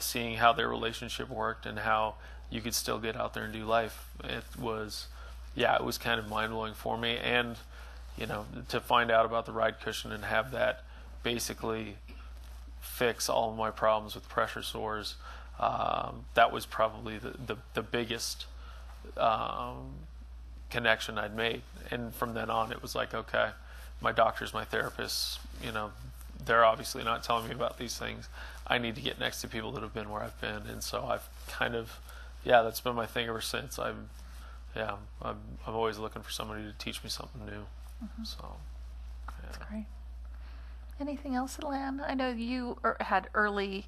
seeing how their relationship worked and how you could still get out there and do life, it was kind of mind-blowing for me. And to find out about the ride cushion and have that basically fix all of my problems with pressure sores, that was probably the biggest connection I'd made. And from then on, it was like, okay, my doctors, my therapists, they're obviously not telling me about these things. I need to get next to people that have been where I've been. And so I've kind of, that's been my thing ever since. I'm always looking for somebody to teach me something new.
Mm-hmm.
So, yeah.
That's great. Anything else, Lan? I know you had early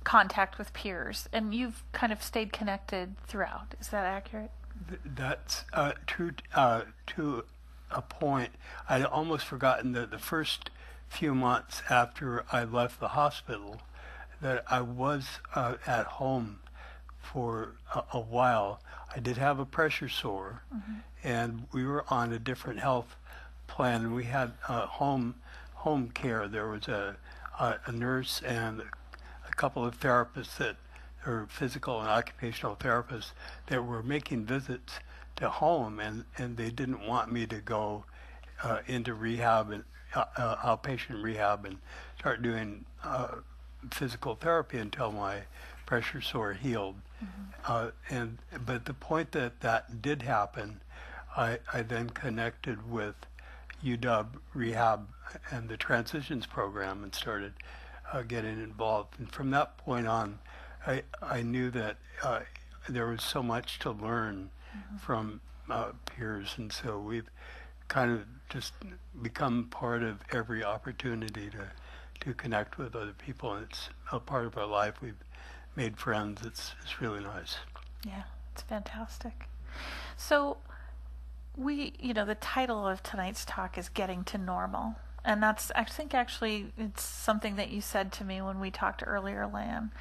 contact with peers, and you've kind of stayed connected throughout. Is that accurate?
That's true to a point. I'd almost forgotten that the first few months after I left the hospital, that I was at home for a while. I did have a pressure sore, mm-hmm. and we were on a different health plan. We had home care. There was a nurse and a couple of therapists that are physical and occupational therapists that were making visits to home, and they didn't want me to go into rehab and outpatient rehab and start doing physical therapy until my pressure sore healed. Mm-hmm. But the point that did happen, I then connected with UW Rehab and the Transitions program and started getting involved. And from that point on, I knew that there was so much to learn mm-hmm. from peers, and so we've kind of just become part of every opportunity to connect with other people, and it's a part of our life. We've made friends. It's really nice.
Yeah, it's fantastic. So the title of tonight's talk is Getting to Normal. And that's, I think actually it's something that you said to me when we talked earlier, Lan.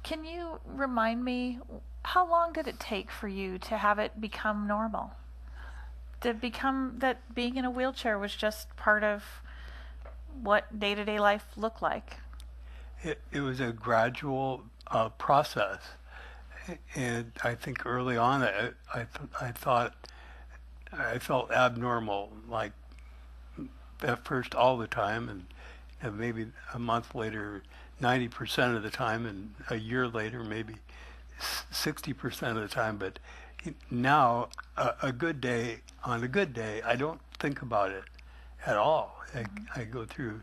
Can you remind me, how long did it take for you to have it become normal? To become that being in a wheelchair was just part of what day-to-day life looked like?
It was a gradual process. And I think early on I thought I felt abnormal, like at first all the time, and maybe a month later 90% of the time, and a year later maybe 60% of the time. But now on a good day I don't think about it at all. I go through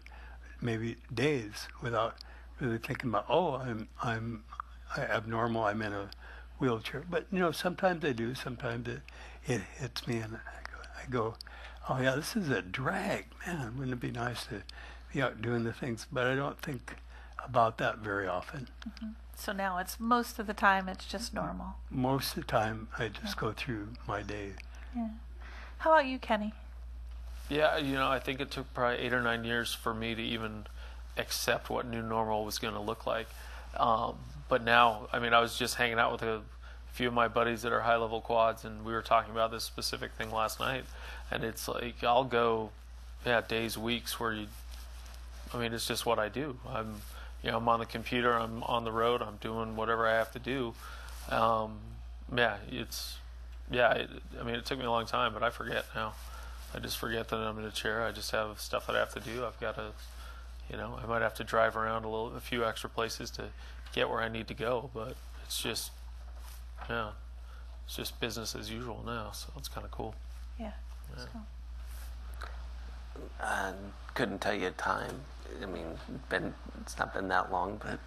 maybe days without really thinking about, I'm abnormal, I'm in a wheelchair. But sometimes I do. Sometimes it hits me, and I go, oh yeah, this is a drag, man. Wouldn't it be nice to be out doing the things? But I don't think about that very often.
Mm-hmm. So now most of the time it's just normal.
Most of the time I just go through my day.
Yeah. How about you, Kenny?
Yeah, I think it took probably 8 or 9 years for me to even accept what new normal was going to look like. But now, I was just hanging out with a few of my buddies that are high-level quads, and we were talking about this specific thing last night. And it's like, I'll go, days, weeks where it's just what I do. I'm on the computer, I'm on the road, I'm doing whatever I have to do. It took me a long time, but I forget now. I just forget that I'm in a chair. I just have stuff that I have to do. I've got to, I might have to drive around a few extra places to get where I need to go, but it's just business as usual now, so it's kind of cool.
Yeah. Cool.
I couldn't tell you a time. It's not been that long, but it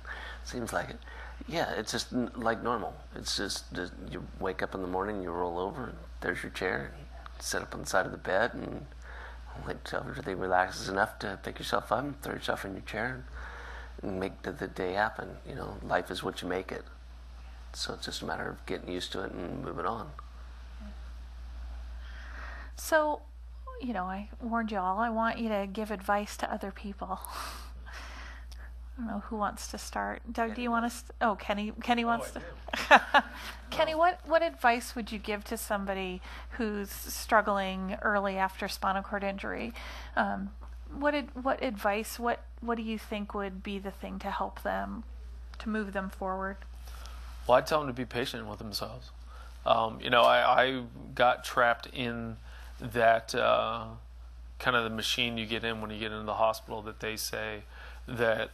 seems like it. Yeah, it's just like normal. It's just you wake up in the morning, you roll over, and there's your chair, and sit up on the side of the bed, and let everything relaxes enough to pick yourself up and throw yourself in your chair and make the day happen. Life is what you make it. So it's just a matter of getting used to it and moving on.
So, I warned you all, I want you to give advice to other people. I don't know who wants to start. Doug, do you want to? Kenny wants to. Kenny, what advice would you give to somebody who's struggling early after spinal cord injury? What advice? What do you think would be the thing to help them, to move them forward?
Well, I'd tell them to be patient with themselves. I got trapped in that kind of the machine you get in when you get into the hospital, that they say that,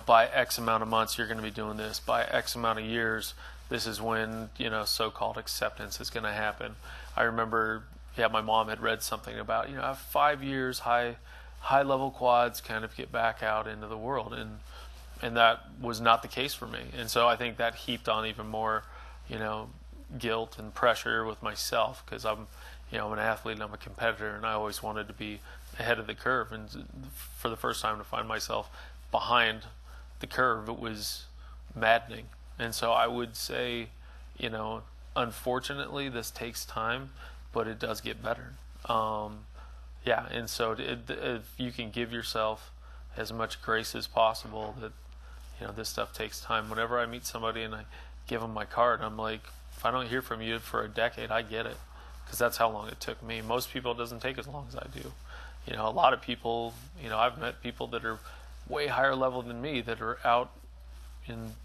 by X amount of months you're going to be doing this. By X amount of years, this is when, so-called acceptance is going to happen. I remember, my mom had read something about, I have 5 years, high-level quads, kind of get back out into the world. And that was not the case for me. And so I think that heaped on even more, guilt and pressure with myself, because I'm an athlete and I'm a competitor, and I always wanted to be ahead of the curve. And for the first time to find myself behind the curve, it was maddening. And so I would say, unfortunately, this takes time, but it does get better. And so if you can give yourself as much grace as possible, that this stuff takes time. Whenever I meet somebody and I give them my card, I'm like, if I don't hear from you for a decade, I get it, because that's how long it took me. Most people, it doesn't take as long as I do. A lot of people, I've met people that are way higher level than me that are out in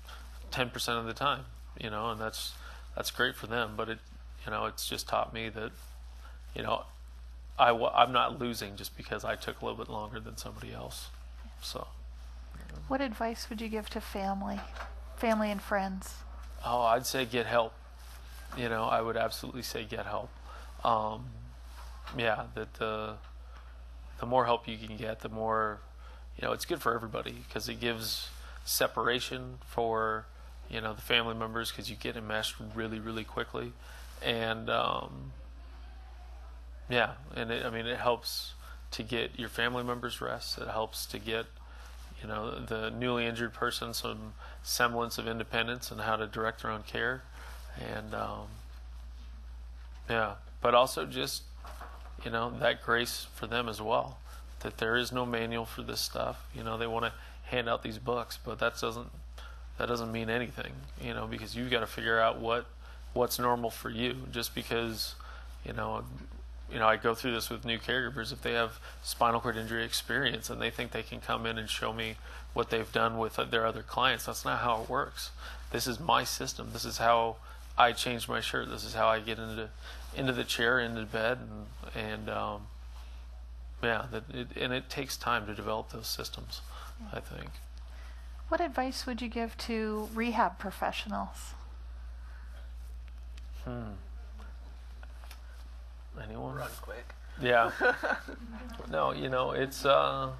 10% of the time, and that's great for them. But it's just taught me that, I'm not losing just because I took a little bit longer than somebody else. So.
What advice would you give to family and friends?
Oh, I'd say get help. I would absolutely say get help. That the more help you can get, the more, it's good for everybody, because it gives separation for, the family members, because you get enmeshed really, really quickly. And, it helps to get your family members rest. It helps to get, the newly injured person some semblance of independence and how to direct their own care. And, but also just, that grace for them as well, that there is no manual for this stuff. They want to hand out these books, but that doesn't mean anything, because you've got to figure out what's normal for you. Just because, I go through this with new caregivers. If they have spinal cord injury experience and they think they can come in and show me what they've done with their other clients, that's not how it works. This is my system. This is how I change my shirt. This is how I get into the chair, into bed, and it takes time to develop those systems, I think.
What advice would you give to rehab professionals?
Anyone?
Run quick.
Yeah. No, it's and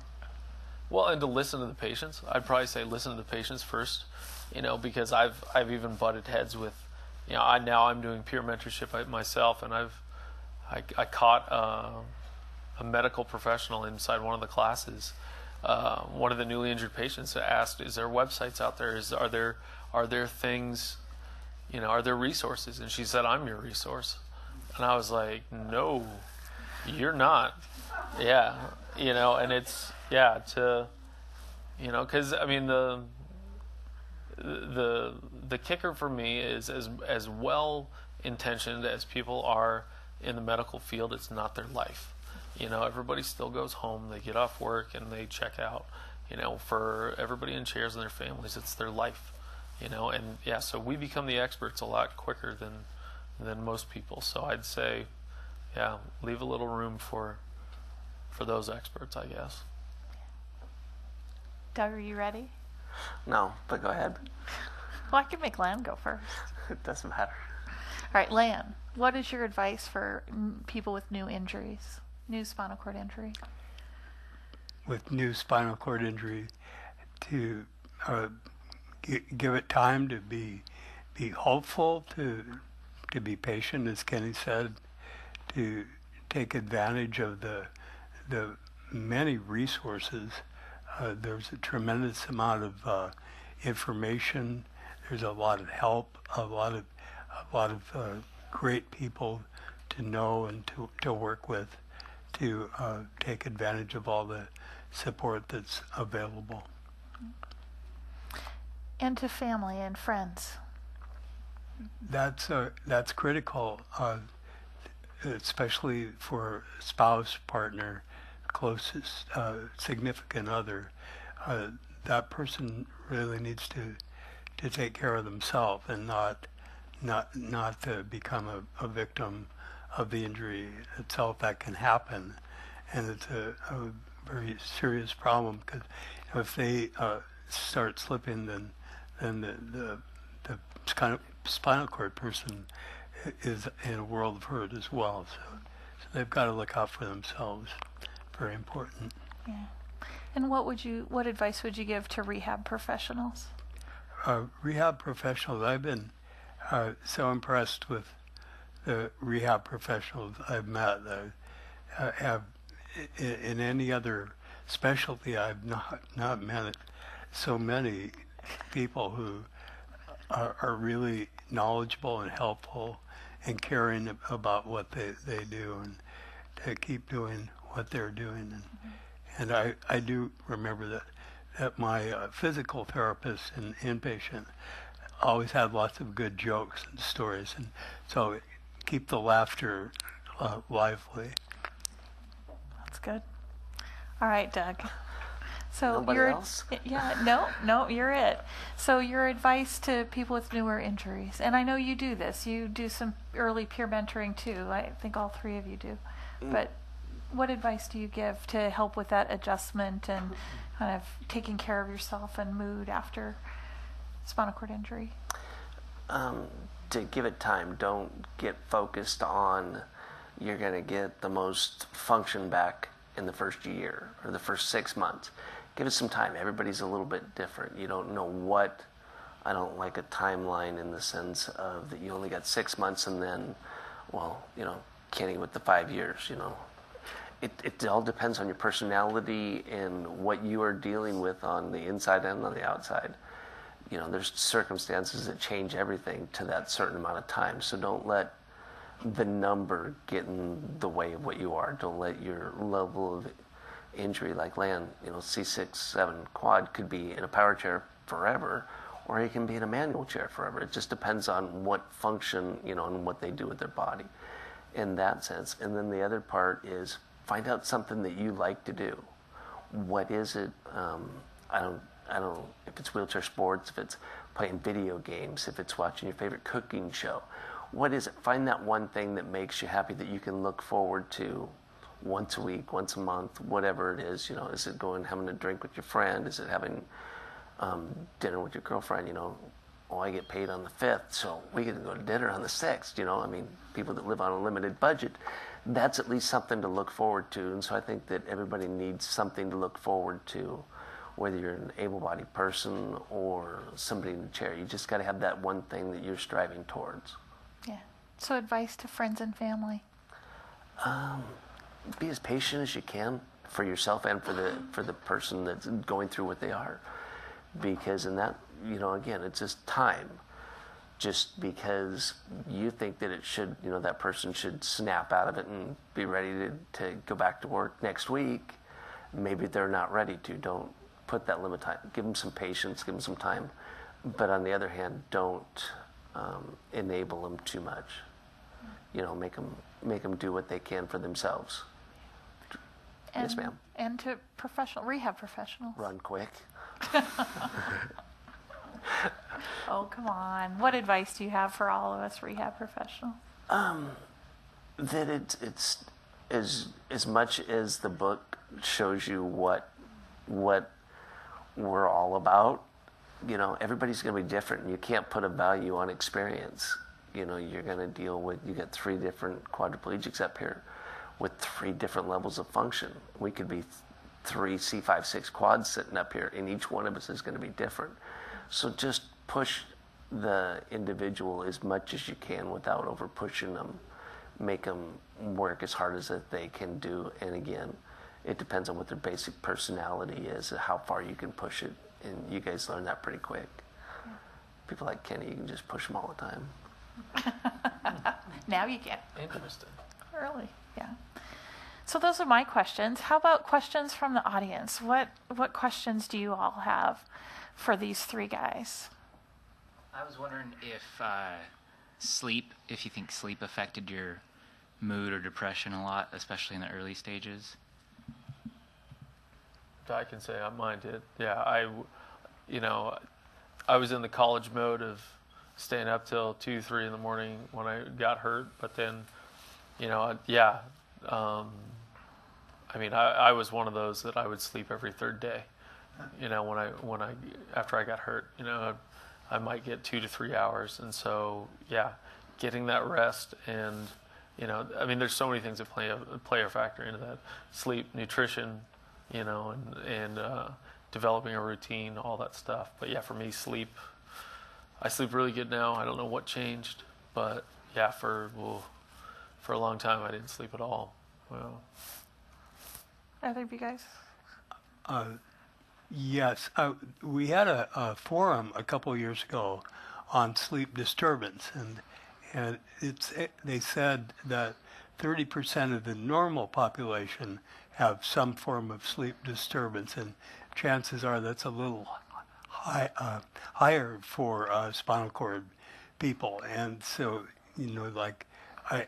to listen to the patients. I'd probably say listen to the patients first, because I've even butted heads with, I'm doing peer mentorship myself, and I caught a medical professional inside one of the classes. One of the newly injured patients asked, "Is there websites out there? Are there things, are there resources?" And she said, "I'm your resource." And I was like, "No, you're not." Yeah, and it's because the kicker for me is as well intentioned as people are in the medical field, it's not their life. Everybody still goes home, they get off work and they check out. For everybody in chairs and their families, it's their life. So we become the experts a lot quicker than most people. So I'd say, leave a little room for those experts, I guess.
Doug, are you ready?
No, but go ahead.
Well, I can make Lan go first.
It doesn't matter.
All right, Lan, what is your advice for people with new injuries, new spinal cord injury?
With new spinal cord injury, to give it time to be hopeful, to be patient, as Kenny said, to take advantage of the many resources. There's a tremendous amount of information. There's a lot of help, a lot of great people to know and to work with, to take advantage of all the support that's available.
And to family and friends.
That's critical, especially for spouse, partner, closest significant other, that person really needs to take care of themselves and not to become a victim of the injury itself. That can happen, and it's a very serious problem, because if they start slipping, then the spinal cord person is in a world of hurt as well. So they've got to look out for themselves. Very important.
Yeah. And what advice would you give to rehab professionals?
Rehab professionals, I've been so impressed with the rehab professionals I've met. I have in any other specialty, I've not met so many people who are really knowledgeable and helpful and caring about what they do, and to keep doing what they're doing. And I do remember that my physical therapist and inpatient always had lots of good jokes and stories, and so keep the laughter lively.
That's good. All right, Doug. So
Nobody else?
Yeah, no, you're it. So your advice to people with newer injuries, and I know you do this. You do some early peer mentoring too. I think all three of you do. But what advice do you give to help with that adjustment and kind of taking care of yourself and mood after spinal cord injury?
To give it time. Don't get focused on you're going to get the most function back in the first year or the first 6 months. Give it some time. Everybody's a little bit different. You don't know what. I don't like a timeline in the sense of that you only got 6 months and then, can't even with the 5 years, It all depends on your personality and what you are dealing with on the inside and on the outside. There's circumstances that change everything to that certain amount of time. So don't let the number get in the way of what you are. Don't let your level of injury, like Lan, C6, 7 quad could be in a power chair forever, or he can be in a manual chair forever. It just depends on what function, and what they do with their body in that sense. And then the other part is find out something that you like to do. What is it? I don't if it's wheelchair sports, if it's playing video games, if it's watching your favorite cooking show. What is it? Find that one thing that makes you happy, that you can look forward to once a week, once a month, whatever it is. Is it going having a drink with your friend? Is it having dinner with your girlfriend? I get paid on the 5th, so we get to go to dinner on the 6th. People that live on a limited budget, that's at least something to look forward to. And so I think that everybody needs something to look forward to, whether you're an able-bodied person or somebody in a chair. You just got to have that one thing that you're striving towards.
Yeah. So advice to friends and family?
Be as patient as you can for yourself and for the person that's going through what they are. Because in that, again, it's just time. Just because you think that it should, that person should snap out of it and be ready to go back to work next week, maybe they're not ready to. Don't put that limit time. Give them some patience, give them some time. But on the other hand, don't enable them too much. Make them do what they can for themselves. Yes, ma'am.
And to rehab professionals.
Run quick.
Oh, come on. What advice do you have for all of us rehab professionals?
That it's as much as the book shows you what we're all about, everybody's going to be different. And you can't put a value on experience. You're going to deal with, you got 3 different quadriplegics up here with 3 different levels of function. We could be 3 C5, 6 quads sitting up here, and each one of us is going to be different. So just push the individual as much as you can without over pushing them. Make them work as hard as that they can do. And again, it depends on what their basic personality is, how far you can push it. And you guys learn that pretty quick. Yeah. People like Kenny, you can just push them all the time.
Now you can.
Interesting.
Really, yeah. So those are my questions. How about questions from the audience? What questions do you all have for these 3 guys?
I was wondering if if you think sleep affected your mood or depression a lot, especially in the early stages.
I can say mine did. Yeah, I was in the college mode of staying up till 2, 3 in the morning when I got hurt. But then, I was one of those that I would sleep every third day. When I after I got hurt, I might get 2 to 3 hours, and so getting that rest and there's so many things that play a factor into that: sleep, nutrition, and developing a routine, all that stuff. But yeah, for me, sleep. I sleep really good now. I don't know what changed, but yeah, for a long time I didn't sleep at all. Well,
Either of you guys?
Yes, we had a forum a couple of years ago on sleep disturbance, and they said that 30% of the normal population have some form of sleep disturbance, and chances are that's a little higher for spinal cord people. And so, I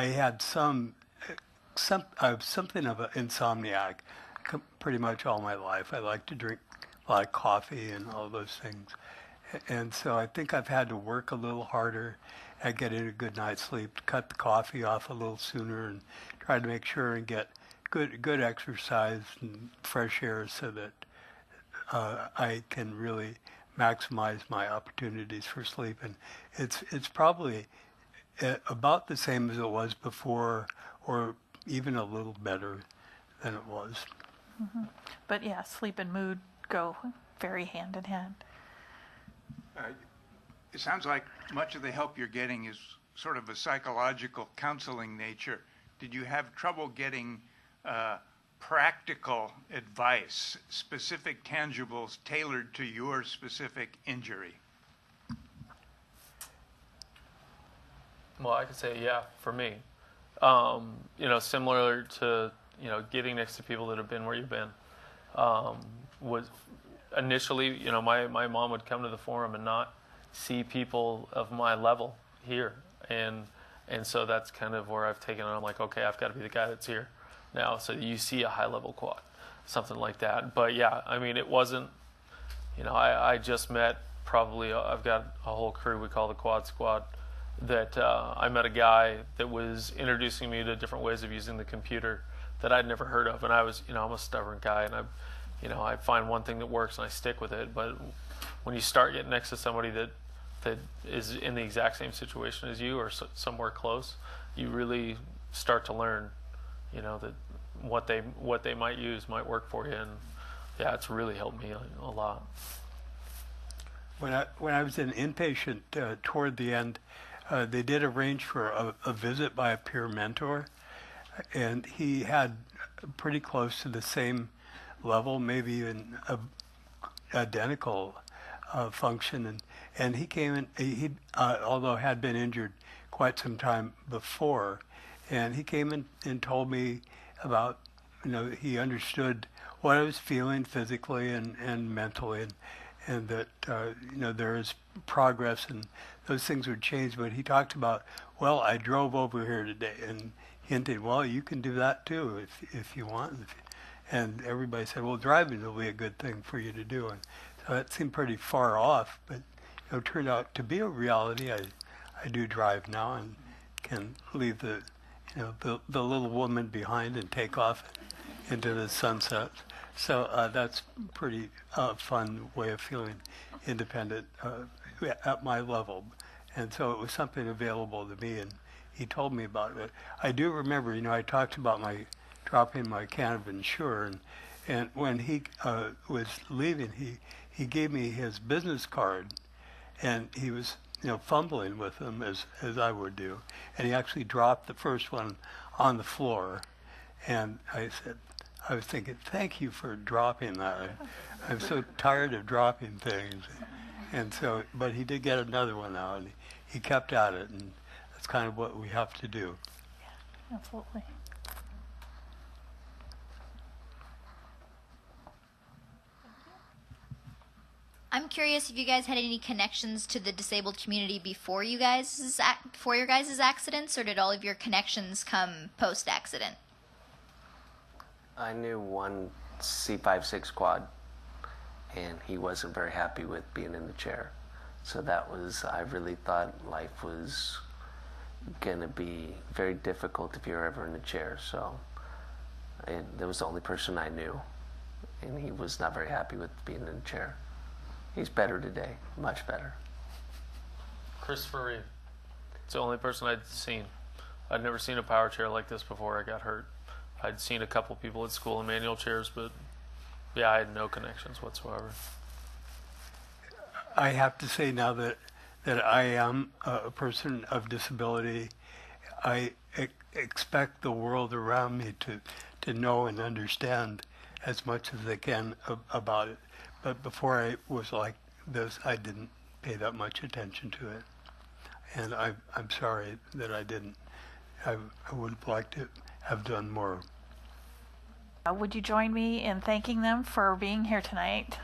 had I was something of an insomniac pretty much all my life. I like to drink a lot of coffee and all those things. And so I think I've had to work a little harder at getting a good night's sleep, to cut the coffee off a little sooner and try to make sure and get good exercise and fresh air so that I can really maximize my opportunities for sleep. And it's probably about the same as it was before, or even a little better than it was.
Mm-hmm. But yeah, sleep and mood go very hand in hand.
It sounds like much of the help you're getting is sort of a psychological counseling nature. Did you have trouble getting practical advice, specific tangibles tailored to your specific injury?
Well, I could say, for me, similar to, getting next to people that have been where you've been, was initially, my mom would come to the forum and not see people of my level here. And so that's kind of where I've taken it. I'm like, okay, I've got to be the guy that's here now. So you see a high level quad, something like that. But it wasn't, I just met probably, I've got a whole crew we call the Quad Squad, that I met a guy that was introducing me to different ways of using the computer that I'd never heard of. And I was, I'm a stubborn guy, and I find one thing that works and I stick with it. But when you start getting next to somebody that is in the exact same situation as you or somewhere close, you really start to learn, that what they might use might work for you. And it's really helped me a lot.
When I was an inpatient toward the end, they did arrange for a visit by a peer mentor, and he had pretty close to the same level, maybe even identical function, and he came in. He although had been injured quite some time before, and he came in and told me about, he understood what I was feeling physically and mentally, and that there is progress and those things would change. But he talked about, well, I drove over here today, and hinted, well, you can do that too if you want. And everybody said, well, driving will be a good thing for you to do. And so that seemed pretty far off, but it turned out to be a reality. I do drive now and can leave the little woman behind and take off into the sunset. So that's pretty fun way of feeling independent at my level. And so it was something available to me, and he told me about it. I do remember, I talked about my dropping my can of Ensure, and when he was leaving, he gave me his business card, and he was fumbling with them as I would do, and he actually dropped the first one on the floor, and I was thinking, thank you for dropping that. I'm so tired of dropping things. And so, but he did get another one out, and he kept at it, and that's kind of what we have to do.
Yeah, absolutely.
I'm curious if you guys had any connections to the disabled community before your guys' accidents, or did all of your connections come post-accident?
I knew one C5-6 quad, and he wasn't very happy with being in the chair. So I really thought life was going to be very difficult if you're ever in a chair. So that was the only person I knew, and he was not very happy with being in a chair. He's better today, much better.
Christopher Reeve. It's the only person I'd seen. I'd never seen a power chair like this before I got hurt. I'd seen a couple people at school in manual chairs, but yeah, I had no connections whatsoever.
I have to say now that I am a person of disability, I expect the world around me to know and understand as much as they can about it. But before I was like this, I didn't pay that much attention to it. And I'm sorry that I didn't. I would have liked to have done more.
Would you join me in thanking them for being here tonight?